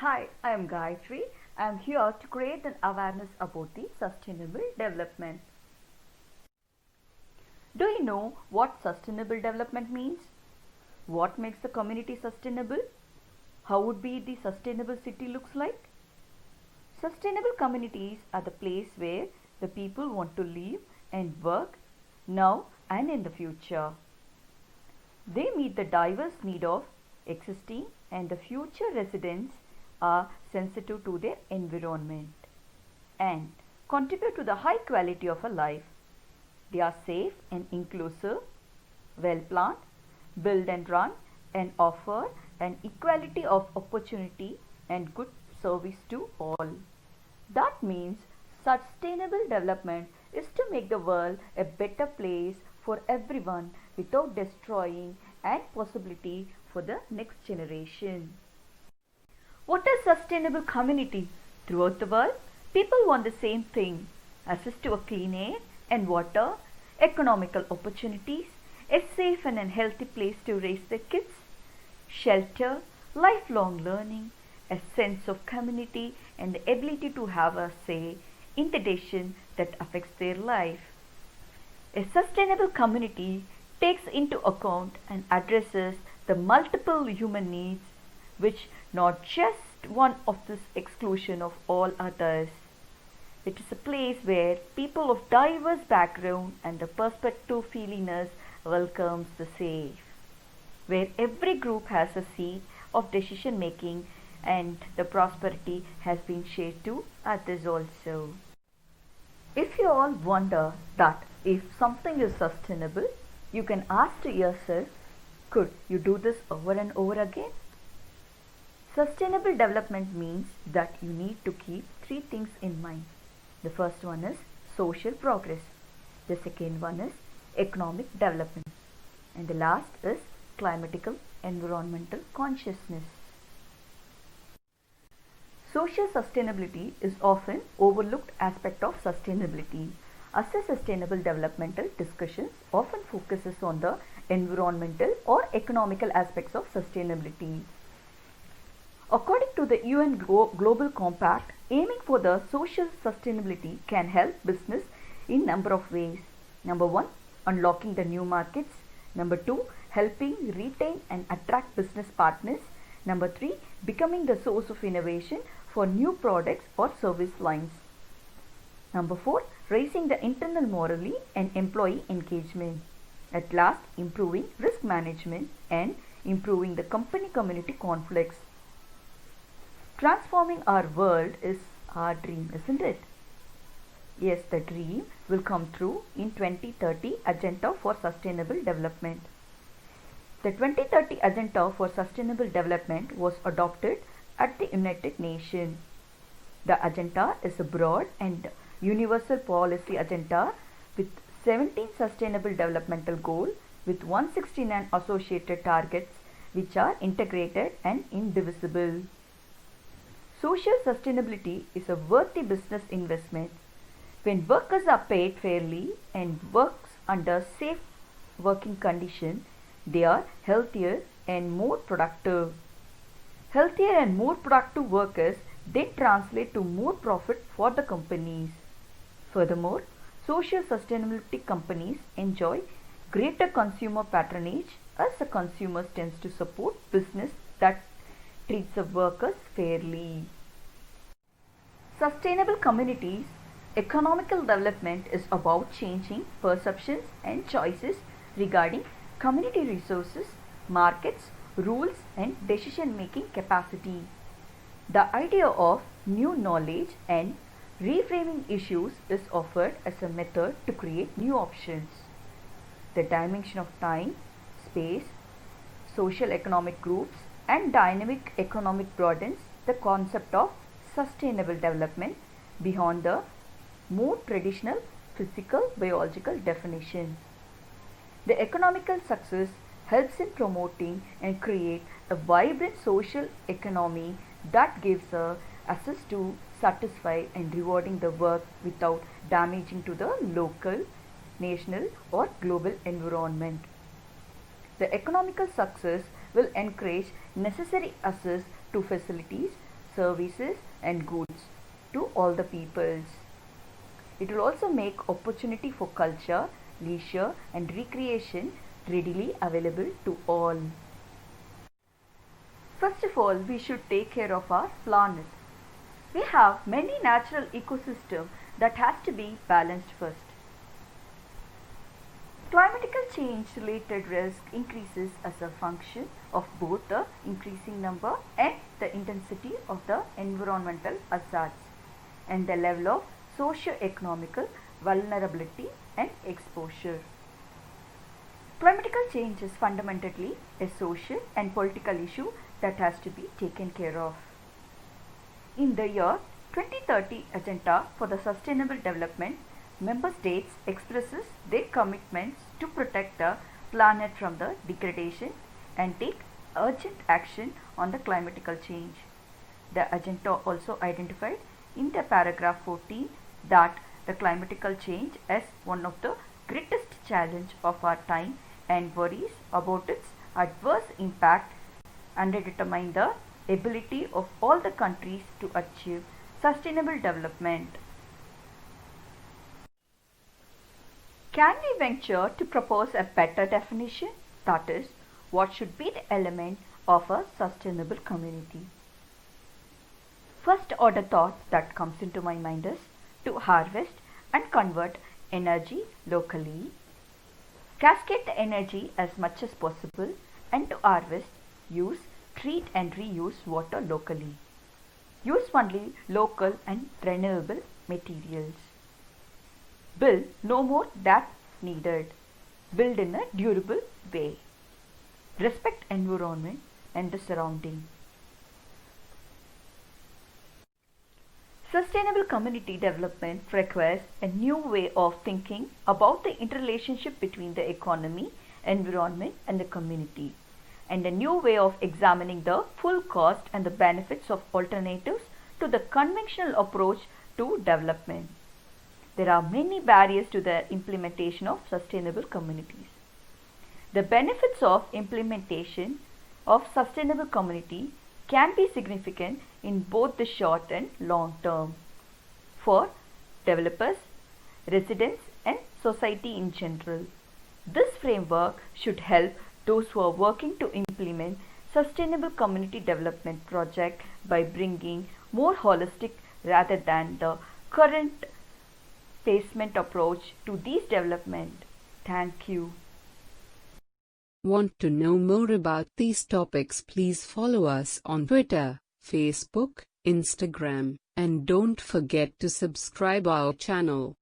Hi, I am Gayatri. I am here to create an awareness about the sustainable development. Do you know what sustainable development means? What makes the community sustainable? How would be the sustainable city looks like? Sustainable communities are the place where the people want to live and work now and in the future. They meet the diverse need of existing and the future residents are sensitive to their environment and contribute to the high quality of a life. They are safe and inclusive, well planned, build and run, and offer an equality of opportunity and good service to all. That means sustainable development is to make the world a better place for everyone without destroying and possibility for the next generation. What is sustainable community? Throughout the world, people want the same thing: access to a clean air and water, economical opportunities, a safe and a healthy place to raise their kids, shelter, lifelong learning, a sense of community, and the ability to have a say in the decision that affects their life. A sustainable community takes into account and addresses the multiple human needs, which not just one of this exclusion of all others. It is a place where people of diverse background and the perspective feeliness welcomes the safe, where every group has a seat of decision making and the prosperity has been shared to others also. If you all wonder that if something is sustainable, you can ask to yourself, could you do this over and over again? Sustainable development means that you need to keep three things in mind. The first one is social progress. The second one is economic development. And the last is climatical environmental consciousness. Social sustainability is often overlooked aspect of sustainability. As a sustainable developmental discussions often focuses on the environmental or economical aspects of sustainability. According to the UN Global Compact, aiming for the social sustainability can help business in number of ways. Number 1, unlocking the new markets. Number 2, helping retain and attract business partners. Number 3, becoming the source of innovation for new products or service lines. Number 4, raising the internal morally and employee engagement. At last, improving risk management and improving the company community conflicts. Transforming our world is our dream, isn't it? Yes, the dream will come true in 2030 Agenda for Sustainable Development. The 2030 Agenda for Sustainable Development was adopted at the United Nations. The agenda is a broad and universal policy agenda with 17 sustainable developmental goals with 169 associated targets which are integrated and indivisible. Social sustainability is a worthy business investment. When workers are paid fairly and works under safe working conditions, they are healthier and more productive. Healthier and more productive workers then translate to more profit for the companies. Furthermore, social sustainability companies enjoy greater consumer patronage as the consumers tends to support business that treats the workers fairly. Sustainable communities economical development is about changing perceptions and choices regarding community resources, markets, rules and decision making capacity. The idea of new knowledge and reframing issues is offered as a method to create new options. The dimension of time, space, social economic groups and dynamic economic broadens the concept of sustainable development beyond the more traditional physical biological definition. The economical success helps in promoting and create a vibrant social economy that gives access to satisfy and rewarding the work without damaging to the local, national or global environment. The economical success will encourage necessary access to facilities services and goods to all the peoples. It will also make opportunity for culture, leisure and recreation readily available to all. First of all, we should take care of our planet. We have many natural ecosystems that has to be balanced first. Climatical change related risk increases as a function of both the increasing number and the intensity of the environmental hazards and the level of socio-economical vulnerability and exposure. Climatical change is fundamentally a social and political issue that has to be taken care of. In the year 2030 Agenda for the Sustainable Development, Member States expresses their commitments to protect the planet from the degradation and take urgent action on the climatical change. The agenda also identified in the paragraph 14 that the climatical change is one of the greatest challenge of our time and worries about its adverse impact and determine the ability of all the countries to achieve sustainable development. Can we venture to propose a better definition? That is, what should be the element of a sustainable community? First order thought that comes into my mind is to harvest and convert energy locally, cascade the energy as much as possible, and to harvest, use, treat and reuse water locally. Use only local and renewable materials. Build no more that's needed. Build in a durable way. Respect environment and the surrounding. Sustainable community development requires a new way of thinking about the interrelationship between the economy, environment and the community, and a new way of examining the full cost and the benefits of alternatives to the conventional approach to development. There are many barriers to the implementation of sustainable communities. The benefits of implementation of sustainable community can be significant in both the short and long term for developers, residents and society in general. This framework should help those who are working to implement sustainable community development project by bringing more holistic rather than the current placement approach to these development. Thank you. Want to know more about these topics? Please follow us on Twitter, Facebook, Instagram, and don't forget to subscribe our channel.